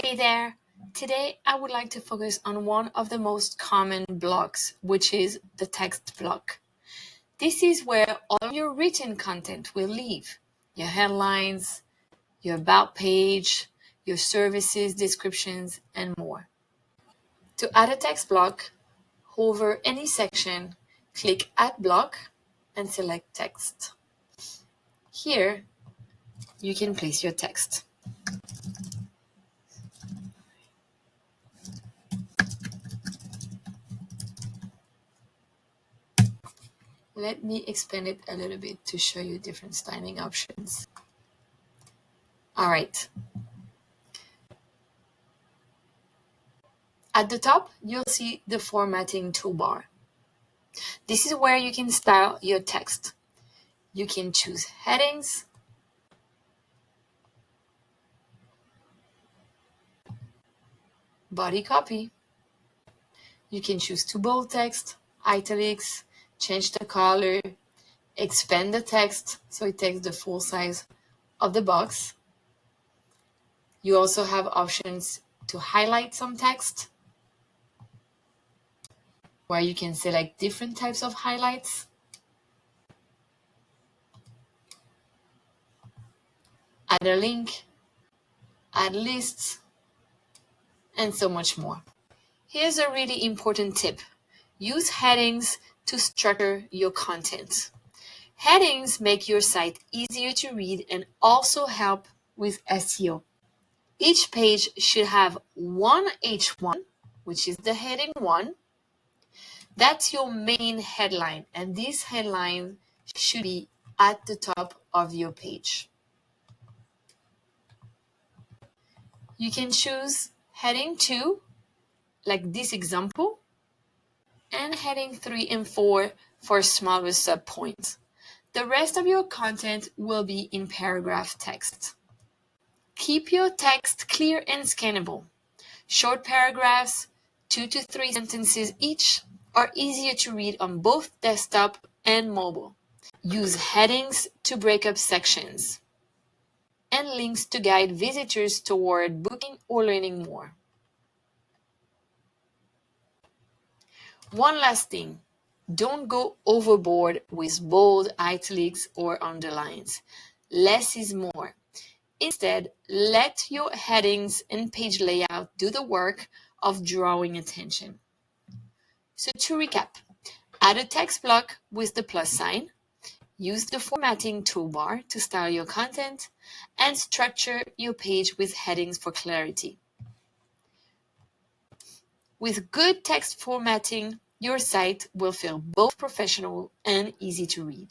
Hey there! Today I would like to focus on one of the most common blocks, which is the text block. This is where all of your written content will live. Your headlines, your about page, your services descriptions, and more. To add a text block, hover any section, click Add Block, and select Text. Here, you can place your text. Let me expand it a little bit to show you different styling options. All right. At the top, you'll see the formatting toolbar. This is where you can style your text. You can choose headings, body copy. You can choose to bold text, italics, change the color, expand the text so it takes the full size of the box. You also have options to highlight some text, where you can select different types of highlights. Add a link, add lists, and so much more. Here's a really important tip. Use headings to structure your content. Headings make your site easier to read and also help with SEO. Each page should have one H1, which is the heading 1. That's your main headline, and this headline should be at the top of your page. You can choose heading 2, like this example, and heading 3 and 4 for smaller subpoints. The rest of your content will be in paragraph text. Keep your text clear and scannable. Short paragraphs, 2 to 3 sentences each, are easier to read on both desktop and mobile. Use headings to break up sections, and links to guide visitors toward booking or learning more. One last thing. Don't go overboard with bold, italics, or underlines. Less is more. Instead, let your headings and page layout do the work of drawing attention. So to recap, add a text block with the plus sign, use the formatting toolbar to style your content, and structure your page with headings for clarity. With good text formatting, your site will feel both professional and easy to read.